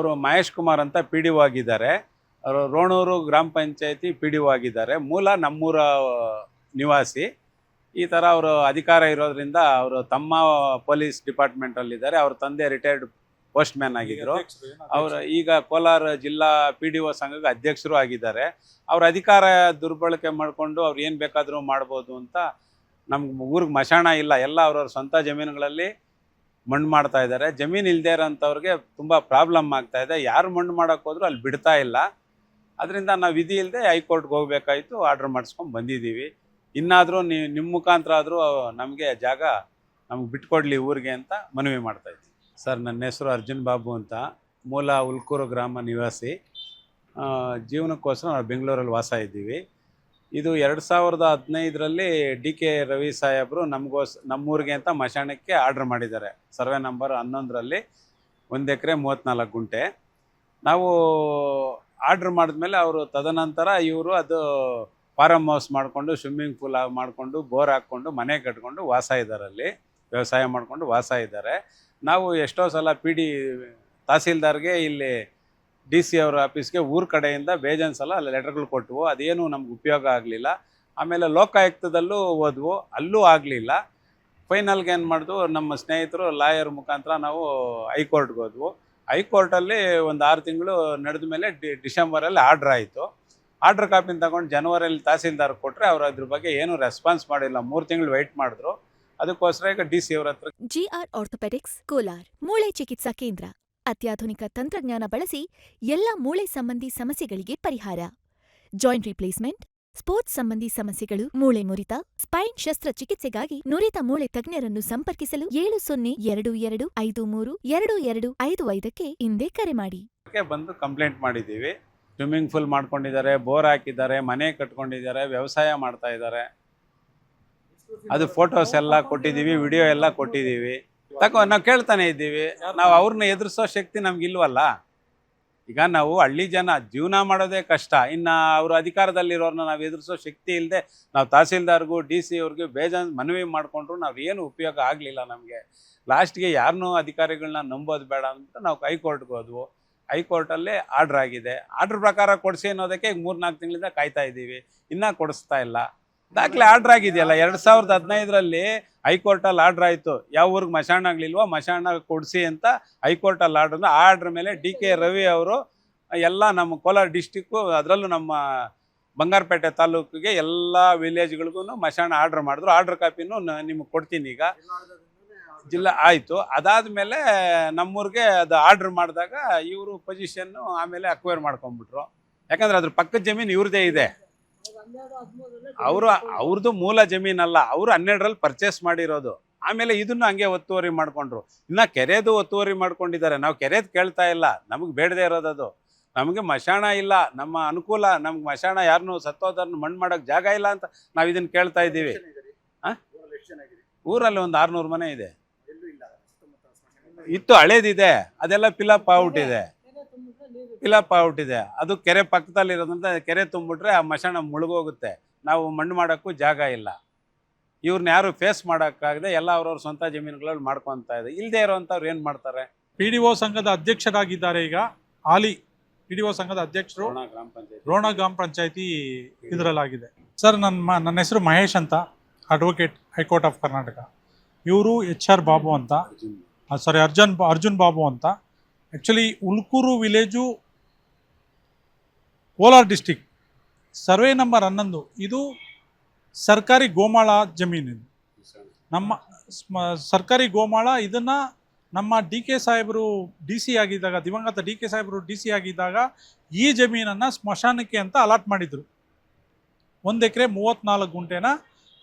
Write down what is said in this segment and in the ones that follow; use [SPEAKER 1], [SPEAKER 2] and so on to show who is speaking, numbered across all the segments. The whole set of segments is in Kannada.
[SPEAKER 1] ಅವರು ಮಹೇಶ್ ಕುಮಾರ್ ಅಂತ ಪಿ ಡಿ ಒ ಆಗಿದ್ದಾರೆ. ಅವರು ರೋಣೂರು ಗ್ರಾಮ ಪಂಚಾಯತಿ ಪಿ ಡಿ ಒ ಆಗಿದ್ದಾರೆ. ಮೂಲ ನಮ್ಮೂರ ನಿವಾಸಿ. ಈ ಥರ ಅವರು ಅಧಿಕಾರ ಇರೋದ್ರಿಂದ ಅವರು ತಮ್ಮ ಪೊಲೀಸ್ ಡಿಪಾರ್ಟ್ಮೆಂಟಲ್ಲಿದ್ದಾರೆ. ಅವ್ರ ತಂದೆ ರಿಟೈರ್ಡ್ ಪೋಸ್ಟ್ ಮ್ಯಾನ್ ಆಗಿದ್ದರು. ಅವರು ಈಗ ಕೋಲಾರ ಜಿಲ್ಲಾ ಪಿ ಡಿ ಒ ಸಂಘದ ಅಧ್ಯಕ್ಷರು ಆಗಿದ್ದಾರೆ. ಅವ್ರ ಅಧಿಕಾರ ದುರ್ಬಳಕೆ ಮಾಡಿಕೊಂಡು ಅವ್ರು ಏನು ಬೇಕಾದರೂ ಮಾಡ್ಬೋದು ಅಂತ. ನಮ್ಗೆ ಊರಿಗೆ ಮಶಾಣ ಇಲ್ಲ, ಎಲ್ಲ ಅವ್ರವ್ರ ಸ್ವಂತ ಜಮೀನುಗಳಲ್ಲಿ ಮಣ್ಣು ಮಾಡ್ತಾ ಇದ್ದಾರೆ. ಜಮೀನು ಇಲ್ಲದೆ ಇರೋಂಥವ್ರಿಗೆ ತುಂಬ ಪ್ರಾಬ್ಲಮ್ ಆಗ್ತಾ ಇದೆ. ಯಾರು ಮಣ್ಣು ಮಾಡೋಕ್ಕೆ ಹೋದ್ರು ಅಲ್ಲಿ ಬಿಡ್ತಾ ಇಲ್ಲ. ಅದರಿಂದ ನಾವು ವಿಧಿ ಇಲ್ಲದೆ ಹೈಕೋರ್ಟ್ಗೆ ಹೋಗಬೇಕಾಯಿತು. ಆರ್ಡ್ರ್ ಮಾಡಿಸ್ಕೊಂಡು ಬಂದಿದ್ದೀವಿ. ಇನ್ನಾದರೂ ನಿಮ್ಮ ಮುಖಾಂತರ ಆದರೂ ನಮಗೆ ಜಾಗ ನಮ್ಗೆ ಬಿಟ್ಕೊಡ್ಲಿ ಊರಿಗೆ ಅಂತ ಮನವಿ ಮಾಡ್ತಾಯಿದ್ದೀವಿ. ಸರ್, ನನ್ನ ಹೆಸರು ಅರ್ಜುನ್ ಬಾಬು ಅಂತ. ಮೂಲ ಉಲ್ಕೂರು ಗ್ರಾಮ ನಿವಾಸಿ. ಜೀವನಕ್ಕೋಸ್ಕರ ನಾವು ಬೆಂಗಳೂರಲ್ಲಿ ವಾಸ ಇದ್ದೀವಿ. ಇದು 2015ರಲ್ಲಿ ಡಿ ಕೆ ರವಿ ಸಾಹೇಬರು ನಮ್ಮೂರಿಗೆ ಅಂತ ಮಶಾಣಕ್ಕೆ ಆರ್ಡ್ರ್ ಮಾಡಿದ್ದಾರೆ. ಸರ್ವೆ ನಂಬರ್ 11ರಲ್ಲಿ 1 ಎಕರೆ 34 ಗುಂಟೆ. ನಾವು ಆರ್ಡ್ರ್ ಮಾಡಿದ್ಮೇಲೆ ಅವರು ತದನಂತರ ಇವರು ಅದು ಫಾರಮ್ ಹೌಸ್ ಮಾಡಿಕೊಂಡು, ಸ್ವಿಮ್ಮಿಂಗ್ ಪೂಲ್ ಮಾಡಿಕೊಂಡು, ಬೋರ್ ಹಾಕ್ಕೊಂಡು, ಮನೆ ಕಟ್ಕೊಂಡು ವಾಸ ಇದ್ದಾರೆ. ಅಲ್ಲಿ ವ್ಯವಸಾಯ ಮಾಡಿಕೊಂಡು ವಾಸ ಇದ್ದಾರೆ. ನಾವು ಎಷ್ಟೋ ಸಲ ತಹಸೀಲ್ದಾರ್ಗೆ, ಇಲ್ಲಿ ಡಿ ಸಿ ಅವರ ಆಫೀಸ್ಗೆ ಊರ ಕಡೆಯಿಂದ ಬೇಜಾನ್ ಸಲ ಅಲ್ಲಿ ಲೆಟರ್ಗಳು ಕೊಟ್ಟವು. ಅದೇನು ನಮ್ಗೆ ಉಪಯೋಗ ಆಗಲಿಲ್ಲ. ಆಮೇಲೆ ಲೋಕಾಯುಕ್ತದಲ್ಲೂ ಹೋದ್ವು, ಅಲ್ಲೂ ಆಗಲಿಲ್ಲ. ಫೈನಲ್ಗೆ ಏನು ಮಾಡಿದ್ವು, ನಮ್ಮ ಸ್ನೇಹಿತರು ಲಾಯರ್ ಮುಖಾಂತರ ನಾವು ಹೈಕೋರ್ಟ್ಗೆ ಹೋದ್ವು. ಹೈಕೋರ್ಟಲ್ಲಿ ಒಂದು 6 ತಿಂಗಳು ನಡೆದ ಮೇಲೆ ಡಿಸೆಂಬರಲ್ಲಿ ಆರ್ಡ್ರ್ ಆಯಿತು. ಆರ್ಡ್ರ್ ಕಾಪಿನ ತಗೊಂಡು ಜನವರಿಯಲ್ಲಿ ತಹಸೀಲ್ದಾರ್ ಕೊಟ್ಟರೆ ಅವರು ಅದ್ರ ಬಗ್ಗೆ ಏನೂ ರೆಸ್ಪಾನ್ಸ್ ಮಾಡಿಲ್ಲ. 3 ತಿಂಗಳು ವೆಯ್ಟ್ ಮಾಡಿದ್ರು. ಅದಕ್ಕೋಸ್ಕರ ಈಗ ಡಿ ಸಿ ಅವರ ಹತ್ರ
[SPEAKER 2] ಜಿಆರ್ ಆರ್ಥೋಪೆಡಿಕ್ಸ್ ಕೋಲಾರ್ ಮೂಳೆ ಚಿಕಿತ್ಸಾ ಕೇಂದ್ರ. ಅತ್ಯಾಧುನಿಕ ತಂತ್ರಜ್ಞಾನ ಬಳಸಿ ಎಲ್ಲ ಮೂಳೆ ಸಂಬಂಧಿ ಸಮಸ್ಯೆಗಳಿಗೆ ಪರಿಹಾರ. ಜಾಯಿಂಟ್ ರಿಪ್ಲೇಸ್ಮೆಂಟ್, ಸ್ಪೋರ್ಟ್ಸ್ ಸಂಬಂಧಿ ಸಮಸ್ಯೆಗಳು, ಮೂಳೆ ಮುರಿತ, ಸ್ಪೈನ್ ಶಸ್ತ್ರಚಿಕಿತ್ಸೆಗಾಗಿ ನುರಿತ ಮೂಳೆ ತಜ್ಞರನ್ನು ಸಂಪರ್ಕಿಸಲು 7022532255ಕ್ಕೆ ಹಿಂದೆ ಕರೆ ಮಾಡಿ.
[SPEAKER 1] ಬಂದು ಕಂಪ್ಲೇಂಟ್ ಮಾಡಿದ್ದೀವಿ. ಸ್ವಿಮ್ಮಿಂಗ್ ಪೂಲ್ ಮಾಡ್ಕೊಂಡಿದ್ದಾರೆ, ಬೋರ್ ಹಾಕಿದ್ದಾರೆ, ಮನೆ ಕಟ್ಕೊಂಡಿದ್ದಾರೆ, ವ್ಯವಸಾಯ ಮಾಡ್ತಾ ಇದ್ದಾರೆ. ಅದು ಫೋಟೋಸ್ ಎಲ್ಲ ಕೊಟ್ಟಿದ್ದೀವಿ, ವಿಡಿಯೋ ಎಲ್ಲ ಕೊಟ್ಟಿದ್ದೀವಿ. ನಾವು ಕೇಳ್ತಾನೆ ಇದ್ದೀವಿ. ನಾವು ಅವ್ರನ್ನ ಎದುರಿಸೋ ಶಕ್ತಿ ನಮ್ಗಿಲ್ವಲ್ಲ. ಈಗ ನಾವು ಹಳ್ಳಿ ಜನ ಜೀವನ ಮಾಡೋದೇ ಕಷ್ಟ. ಇನ್ನು ಅವರು ಅಧಿಕಾರದಲ್ಲಿರೋರನ್ನ ನಾವು ಎದುರಿಸೋ ಶಕ್ತಿ ಇಲ್ಲದೆ ನಾವು ತಹಸೀಲ್ದಾರ್ಗೂ ಡಿ ಸಿ ಅವ್ರಿಗೆ ಬೇಜಾನ್ ಮನವಿ ಮಾಡಿಕೊಂಡ್ರು ನಾವು ಏನು ಉಪಯೋಗ ಆಗಲಿಲ್ಲ. ನಮಗೆ ಲಾಸ್ಟ್ಗೆ ಯಾರನ್ನೂ ಅಧಿಕಾರಿಗಳನ್ನ ನಂಬೋದು ಬೇಡ ಅಂತ ನಾವು ಹೈಕೋರ್ಟ್ಗೆ ಹೋದ್ವು. ಹೈಕೋರ್ಟಲ್ಲೇ ಆರ್ಡ್ರ್ ಆಗಿದೆ. ಆರ್ಡ್ರ್ ಪ್ರಕಾರ ಕೊಡಿಸಿ ಅನ್ನೋದಕ್ಕೆ ಈಗ 3-4 ತಿಂಗಳಿಂದ ಕಾಯ್ತಾ ಇದ್ದೀವಿ. ಇನ್ನೂ ಕೊಡಿಸ್ತಾ ಇಲ್ಲ. ದಾಖಲೆ ಆರ್ಡ್ರ್ ಆಗಿದೆಯಲ್ಲ, 2015ರಲ್ಲಿ ಹೈಕೋರ್ಟಲ್ಲಿ ಆರ್ಡ್ರ್ ಆಯಿತು. ಯಾವ ಊರಿಗೆ ಮಶಾಣ ಆಗಲಿಲ್ವೋ ಮಶಾಣ ಕೊಡಿಸಿ ಅಂತ ಹೈಕೋರ್ಟಲ್ಲಿ ಆರ್ಡ್ರ್. ಆ ಆರ್ಡ್ರ್ ಮೇಲೆ ಡಿ ಕೆ ರವಿ ಅವರು ಎಲ್ಲ ನಮ್ಮ ಕೋಲಾರ ಡಿಸ್ಟಿಕ್ಕು, ಅದರಲ್ಲೂ ನಮ್ಮ ಬಂಗಾರಪೇಟೆ ತಾಲೂಕಿಗೆ ಎಲ್ಲ ವಿಲೇಜ್ಗಳಿಗೂ ಮಶಾಣ ಆರ್ಡ್ರ್ ಮಾಡಿದ್ರು. ಆರ್ಡ್ರ್ ಕಾಪಿನೂ ನಿಮಗೆ ಕೊಡ್ತೀನಿ ಈಗ. ಜಿಲ್ಲಾ ಆಯಿತು. ಅದಾದಮೇಲೆ ನಮ್ಮೂರಿಗೆ ಅದು ಆರ್ಡ್ರ್ ಮಾಡಿದಾಗ ಇವರು ಪೊಸಿಷನ್ನು ಆಮೇಲೆ ಅಕ್ವೈರ್ ಮಾಡ್ಕೊಂಡ್ಬಿಟ್ರು. ಯಾಕಂದರೆ ಅದ್ರ ಪಕ್ಕದ ಜಮೀನು ಇವ್ರದ್ದೇ ಇದೆ. ಅವ್ರದ್ದು ಮೂಲ ಜಮೀನಲ್ಲ, ಅವರು 12ರಲ್ಲಿ ಪರ್ಚೇಸ್ ಮಾಡಿರೋದು. ಆಮೇಲೆ ಇದನ್ನು ಹಂಗೆ ಒತ್ತುವರಿ ಮಾಡಿಕೊಂಡ್ರು. ಇನ್ನು ಕೆರೆದು ಒತ್ತುವರಿ ಮಾಡ್ಕೊಂಡಿದ್ದಾರೆ. ನಾವು ಕೆರೆದು ಕೇಳ್ತಾ ಇಲ್ಲ, ನಮಗೆ ಬೇಡದೇ ಇರೋದದು. ನಮಗೆ ಮಶಾಣ ಇಲ್ಲ, ನಮ್ಮ ಅನುಕೂಲ, ನಮ್ಗೆ ಮಶಾಣ ಯಾರನ್ನೂ ಸತ್ತೋದನ್ನು ಮಣ್ಣು ಮಾಡೋಕ್ಕೆ ಜಾಗ ಇಲ್ಲ ಅಂತ ನಾವು ಇದನ್ನು ಕೇಳ್ತಾ ಇದ್ದೀವಿ. ಊರಲ್ಲಿ ಒಂದು 600 ಮನೆ ಇದೆ. ಇತ್ತು, ಹಳೇದಿದೆ, ಅದೆಲ್ಲ ಫಿಲಪ್ ಔಟಿದೆ. ಅದು ಕೆರೆ ಪಕ್ಕದಲ್ಲಿರೋದ್ರಿಂದ ಕೆರೆ ತುಂಬಿಟ್ರೆ ಆ ಮಶಾಣ ಮುಳುಗೋಗುತ್ತೆ. ನಾವು ಮಣ್ಣು ಮಾಡೋಕ್ಕೂ ಜಾಗ ಇಲ್ಲ. ಇವ್ರನ್ನ ಯಾರು ಫೇಸ್ ಮಾಡೋಕ್ಕಾಗದೆ ಎಲ್ಲ ಅವ್ರವ್ರ ಸ್ವಂತ ಜಮೀನುಗಳಲ್ಲಿ ಮಾಡ್ಕೊತಾ ಇದೆ. ಇಲ್ಲದೆ ಇರೋವಂಥವ್ರು ಏನು ಮಾಡ್ತಾರೆ?
[SPEAKER 3] ಪಿ ಡಿ ಒ ಸಂಘದ ಅಧ್ಯಕ್ಷರಾಗಿದ್ದಾರೆ ಈಗ. ಹಾಲಿ ಪಿ ಡಿ ಒ ಸಂಘದ ಅಧ್ಯಕ್ಷರು ರೋಣ ಗ್ರಾಮ ಪಂಚಾಯತಿ ಇದರಲ್ಲಾಗಿದೆ. ಸರ್, ನನ್ನ ಹೆಸರು ಮಹೇಶ್ ಅಂತ, ಅಡ್ವೊಕೇಟ್, ಹೈಕೋರ್ಟ್ ಆಫ್ ಕರ್ನಾಟಕ. ಇವರು HR ಬಾಬು ಅಂತ, ಅರ್ಜುನ್ ಬಾಬು ಅಂತ. Actually Ulkur village Kolar district, survey number 11. ಇದು ಸರ್ಕಾರಿ ಗೋಮಾಳ ಜಮೀನಿದು. ನಮ್ಮ ಸರ್ಕಾರಿ ಗೋಮಾಳ. ಇದನ್ನು ನಮ್ಮ ಡಿ ಕೆ ಸಾಹೇಬರು ಡಿ ಸಿ ಆಗಿದ್ದಾಗ, ದಿವಂಗತ ಡಿ ಕೆ ಸಾಹೇಬರು ಡಿ ಸಿ ಆಗಿದ್ದಾಗ ಈ ಜಮೀನನ್ನು ಸ್ಮಶಾನಕ್ಕೆ ಅಂತ ಅಲಾಟ್ ಮಾಡಿದರು. 1 ಎಕರೆ 34 ಗುಂಟೆನ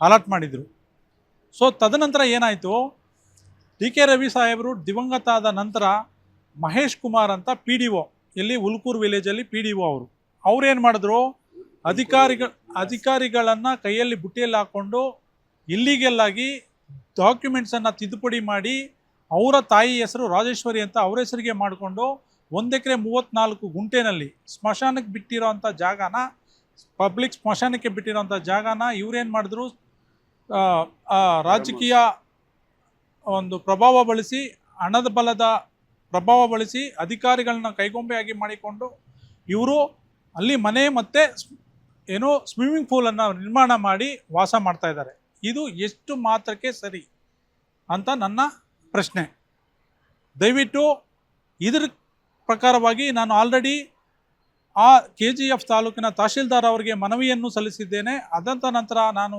[SPEAKER 3] ಅಲಾಟ್ ಮಾಡಿದರು. ಸೊ ತದನಂತರ ಏನಾಯಿತು, ಡಿ ಕೆ ರವಿ ಸಾಹೇಬರು ದಿವಂಗತ ಆದ ನಂತರ ಮಹೇಶ್ ಕುಮಾರ್ ಅಂತ ಪಿ ಡಿ ಒ, ಇಲ್ಲಿ ಉಲ್ಕೂರು ವಿಲೇಜಲ್ಲಿ ಪಿ ಡಿ ಒ ಅವ್ರೇನು ಮಾಡಿದ್ರು, ಅಧಿಕಾರಿಗಳನ್ನು ಕೈಯಲ್ಲಿ ಬುಟ್ಟಿಯಲ್ಲಿ ಹಾಕ್ಕೊಂಡು ಇಲ್ಲಿಗೆಲ್ಲಾಗಿ ಡಾಕ್ಯುಮೆಂಟ್ಸನ್ನು ತಿದ್ದುಪಡಿ ಮಾಡಿ ಅವರ ತಾಯಿ ಹೆಸರು ರಾಜೇಶ್ವರಿ ಅಂತ ಅವ್ರ ಹೆಸರಿಗೆ ಮಾಡಿಕೊಂಡು 1 ಎಕರೆ 34 ಗುಂಟೆನಲ್ಲಿ ಸ್ಮಶಾನಕ್ಕೆ ಬಿಟ್ಟಿರೋಂಥ ಜಾಗನ, ಪಬ್ಲಿಕ್ ಸ್ಮಶಾನಕ್ಕೆ ಬಿಟ್ಟಿರೋಂಥ ಜಾಗನ ಇವರೇನು ಮಾಡಿದ್ರು, ರಾಜಕೀಯ ಒಂದು ಪ್ರಭಾವ ಬಳಸಿ ಹಣದ ಬಲದ ಪ್ರಭಾವ ಬಳಸಿ ಅಧಿಕಾರಿಗಳನ್ನ ಕೈಗೊಂಬೆಯಾಗಿ ಮಾಡಿಕೊಂಡು ಇವರು ಅಲ್ಲಿ ಮನೆ ಮತ್ತು ಏನೋ ಸ್ವಿಮ್ಮಿಂಗ್ ಪೂಲನ್ನು ನಿರ್ಮಾಣ ಮಾಡಿ ವಾಸ ಮಾಡ್ತಾ ಇದ್ದಾರೆ. ಇದು ಎಷ್ಟು ಮಾತ್ರಕ್ಕೆ ಸರಿ ಅಂತ ನನ್ನ ಪ್ರಶ್ನೆ. ದಯವಿಟ್ಟು ಇದರ ಪ್ರಕಾರವಾಗಿ ನಾನು ಆಲ್ರೆಡಿ ಆ KGF ತಾಲೂಕಿನ ತಹಶೀಲ್ದಾರ್ ಅವರಿಗೆ ಮನವಿಯನ್ನು ಸಲ್ಲಿಸಿದ್ದೇನೆ. ಅದಂತ ನಂತರ ನಾನು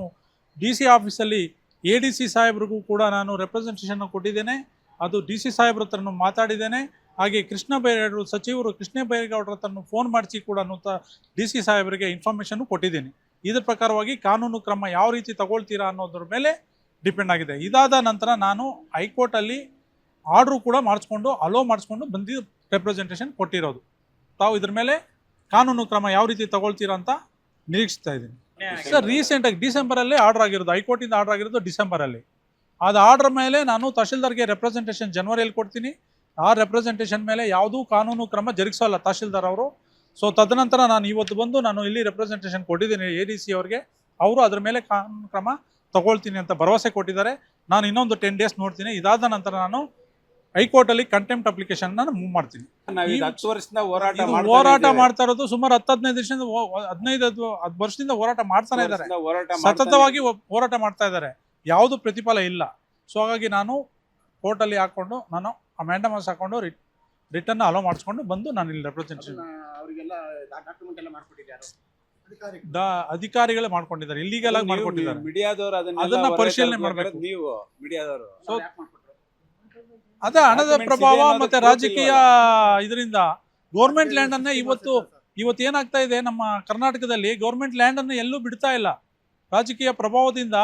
[SPEAKER 3] DC ಆಫೀಸಲ್ಲಿ ADC ಸಾಹೇಬ್ರಿಗೂ ಕೂಡ ನಾನು ರೆಪ್ರೆಸೆಂಟೇಷನ್ ಕೊಟ್ಟಿದ್ದೇನೆ. ಅದು DC ಸಾಹೇಬ್ರ ಹತ್ರನೂ ಮಾತಾಡಿದ್ದೇನೆ. ಹಾಗೆ ಸಚಿವರು ಕೃಷ್ಣ ಬೈರೇಗೌಡರ ಹತ್ರನೂ ಫೋನ್ ಮಾಡಿಸಿ ಕೂಡ DC ಸಾಹೇಬರಿಗೆ ಇನ್ಫಾರ್ಮೇಷನ್ನು ಕೊಟ್ಟಿದ್ದೀನಿ. ಇದರ ಪ್ರಕಾರವಾಗಿ ಕಾನೂನು ಕ್ರಮ ಯಾವ ರೀತಿ ತಗೊಳ್ತೀರಾ ಅನ್ನೋದ್ರ ಮೇಲೆ ಡಿಪೆಂಡ್ ಆಗಿದೆ. ಇದಾದ ನಂತರ ನಾನು ಹೈಕೋರ್ಟಲ್ಲಿ ಆರ್ಡ್ರು ಕೂಡ ಅಲೋ ಮಾಡಿಸ್ಕೊಂಡು ಬಂದು ರೆಪ್ರೆಸೆಂಟೇಷನ್ ಕೊಟ್ಟಿರೋದು. ತಾವು ಇದ್ರ ಮೇಲೆ ಕಾನೂನು ಕ್ರಮ ಯಾವ ರೀತಿ ತಗೊಳ್ತೀರಾ ಅಂತ ನಿರೀಕ್ಷಿಸ್ತಾ ಇದ್ದೀನಿ. ಸರ್, ರೀಸೆಂಟಾಗಿ ಡಿಸೆಂಬರಲ್ಲಿ ಆರ್ಡರ್ ಆಗಿರೋದು, ಹೈಕೋರ್ಟಿಂದ ಆರ್ಡರ್ ಆಗಿರೋದು ಡಿಸೆಂಬರಲ್ಲಿ. ಅದು ಆರ್ಡರ್ ಮೇಲೆ ನಾನು ತಹಶೀಲ್ದಾರ್ಗೆ ರೆಪ್ರೆಸೆಂಟೇಷನ್ ಜನವರಿಯಲ್ಲಿ ಕೊಡ್ತೀನಿ. ಆ ರೆಪ್ರೆಸೆಂಟೇಷನ್ ಮೇಲೆ ಯಾವುದೂ ಕಾನೂನು ಕ್ರಮ ಜರುಗಿಸೋಲ್ಲ ತಹಶೀಲ್ದಾರ್ ಅವರು. ಸೊ ತದನಂತರ ನಾನು ಇವತ್ತು ಬಂದು ನಾನು ಇಲ್ಲಿ ರೆಪ್ರೆಸೆಂಟೇಷನ್ ಕೊಟ್ಟಿದ್ದೀನಿ ADC ಅವರಿಗೆ. ಅವರು ಅದ್ರ ಮೇಲೆ ಕಾನೂನು ಕ್ರಮ ತಗೊಳ್ತೀನಿ ಅಂತ ಭರವಸೆ ಕೊಟ್ಟಿದ್ದಾರೆ. ನಾನು ಇನ್ನೊಂದು 10 days ನೋಡ್ತೀನಿ. ಇದಾದ ನಂತರ ನಾನು ಹೈಕೋರ್ಟಲ್ಲಿ ಕಂಟೆಂಪ್ಟ್ ಅಪ್ಲಿಕೇಶನ್ ಮೂವ್ ಮಾಡ್ತೀನಿ.
[SPEAKER 1] 10 ವರ್ಷದಿಂದ
[SPEAKER 3] ಹೋರಾಟ ಮಾಡ್ತಾ ಇರೋದು ಸುಮಾರು 15 ವರ್ಷದಿಂದ ಹೋರಾಟ ಮಾಡ್ತಾನೆ ಇದ್ದಾರೆ. ಸತತವಾಗಿ ಹೋರಾಟ ಮಾಡ್ತಾ ಇದ್ದಾರೆ. ಯಾವುದು ಪ್ರತಿಫಲ ಇಲ್ಲ. ಸೊ ಹಾಗಾಗಿ ನಾನು ಕೋರ್ಟಲ್ಲಿ ಹಾಕೊಂಡು ನಾನು ಮ್ಯಾಂಡಮಸ್ ಹಾಕೊಂಡು ರಿಟರ್ನ್ ಅಲೋ ಮಾಡಿಸ್ಕೊಂಡು ಬಂದು ನಾನು ಇಲ್ಲಿ ರೆಪ್ರೆಸೆಂಟೇಷನ್ ಅಧಿಕಾರಿಗಳೇ ಮಾಡ್ಕೊಂಡಿದ್ದಾರೆ, ಇಲ್ಲಿಗಲ್ ಆಗಿ ಮಾಡ್ಕೊಂಡಿದ್ದಾರೆ.
[SPEAKER 1] ಮೀಡಿಯಾದವರು
[SPEAKER 3] ಅದನ್ನ ಪರಿಶೀಲನೆ ಮಾಡಬೇಕು.
[SPEAKER 1] ನೀವು ಮೀಡಿಯಾದವರು
[SPEAKER 3] ಅದೇ ಹಣದ ಪ್ರಭಾವ ಮತ್ತೆ ರಾಜಕೀಯ ಇದರಿಂದ ಗೌರ್ಮೆಂಟ್ ಲ್ಯಾಂಡ್ ಅನ್ನೇ ಇವತ್ತು ಏನಾಗ್ತಾ ಇದೆ, ನಮ್ಮ ಕರ್ನಾಟಕದಲ್ಲಿ ಗೌರ್ಮೆಂಟ್ ಲ್ಯಾಂಡ್ ಅನ್ನು ಎಲ್ಲೂ ಬಿಡ್ತಾ ಇಲ್ಲ. ರಾಜಕೀಯ ಪ್ರಭಾವದಿಂದ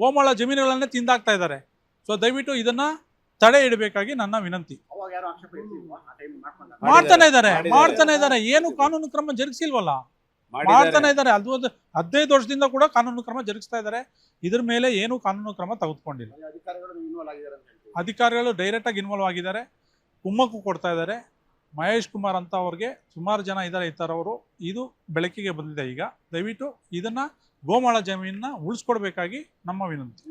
[SPEAKER 3] ಗೋಮಾಳ ಜಮೀನುಗಳನ್ನೇ ತಿಂದಾಕ್ತಾ ಇದ್ದಾರೆ. ಸೊ ದಯವಿಟ್ಟು ಇದನ್ನ ತಡೆ ಇಡಬೇಕಾಗಿ ನನ್ನ ವಿನಂತಿ. ಮಾಡ್ತಾನೆ ಇದ್ದಾರೆ. ಏನು ಕಾನೂನು ಕ್ರಮ ಜರುಗಿಸಿಲ್ವಲ್ಲ, ಮಾಡ್ತಾನೆ ಇದ್ದಾರೆ. ಅದು 15 ವರ್ಷದಿಂದ ಕೂಡ ಕಾನೂನು ಕ್ರಮ ಜರುಗಿಸ್ತಾ ಇದ್ದಾರೆ. ಇದ್ರ ಮೇಲೆ ಏನು ಕಾನೂನು ಕ್ರಮ ತೆಗೆದುಕೊಂಡಿಲ್ಲ. ಅಧಿಕಾರಿಗಳು ಡೈರೆಕ್ಟ್ ಆಗಿ ಇನ್ವಾಲ್ವ್ ಆಗಿದ್ದಾರೆ, ಕುಮ್ಮಕ್ಕು ಕೊಡ್ತಾ ಇದ್ದಾರೆ. ಮಹೇಶ್ ಕುಮಾರ್ ಅಂತ ಅವ್ರಿಗೆ ಸುಮಾರು ಜನ ಇದ್ದಾರೆ ಈ ಥರವರು. ಇದು ಬೆಳಕಿಗೆ ಬಂದಿದೆ. ಈಗ ದಯವಿಟ್ಟು ಇದನ್ನ ಗೋಮಾಳ ಜಮೀನನ್ನ ಉಳಿಸ್ಕೊಡ್ಬೇಕಾಗಿ ನಮ್ಮ ವಿನಂತಿ.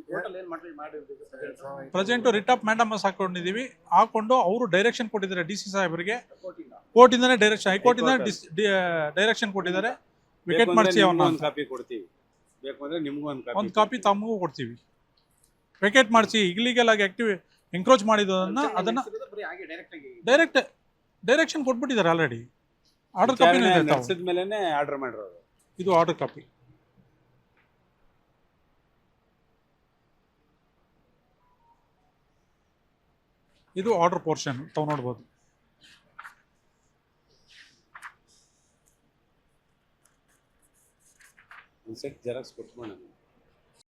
[SPEAKER 3] ಪ್ರೆಸೆಂಟ್ ರಿಟ್ ಆಫ್ ಮ್ಯಾಂಡಮಸ್ ಹಾಕೊಂಡು ಅವರು ಡೈರೆಕ್ಷನ್ ಕೊಟ್ಟಿದ್ದಾರೆ DC ಸಾಹೇಬರಿಗೆ. ಕೋರ್ಟಿಂದನೇ ಡೈರೆಕ್ಷನ್, ಹೈಕೋರ್ಟಿಂದ ಡೈರೆಕ್ಷನ್ ಕೊಟ್ಟಿದ್ದಾರೆ. ವಿಕೆಟ್ ಮಾಡಿಸಿ
[SPEAKER 1] ಒಂದು ಕಾಪಿ ಕೊಡ್ತೀವಿ, ಬೇಕು ಅಂದ್ರೆ ನಿಮಗೂ
[SPEAKER 3] ಒಂದು ಕಾಪಿ ತಮಗೂ ಕೊಡ್ತೀವಿ. ವಿಕೆಟ್ ಮಾಡಿಸಿ ಇಲ್ಲಿಗಲ್ ಆಗಿ ಎಂಕ್ರೋಚ್ ಮಾಡಿದ್ದನ್ನ ಅದನ್ನ ಡೈರೆಕ್ಟ್ ಡೈರೆಕ್ಷನ್ ಕೊಟ್ಬಿಟ್ಟಿದ್ದಾರೆ ಆಲ್ರೆಡಿ. ಆರ್ಡರ್ ಕಾಪಿ
[SPEAKER 1] ಮೇಲೆನೆ ಆರ್ಡರ್ ಮಾಡಿರೋದು.
[SPEAKER 3] ಇದು ಆರ್ಡರ್ ಕಾಪಿ. ಇದು ಆರ್ಡರ್ ಪೋರ್ಷನ್ ತಾವು ನೋಡ್ಬೋದು.
[SPEAKER 1] ಒಂದು ಸೆಟ್ ಜೆರಾಕ್ಸ್ ಕೊಟ್ಕೊಂಡು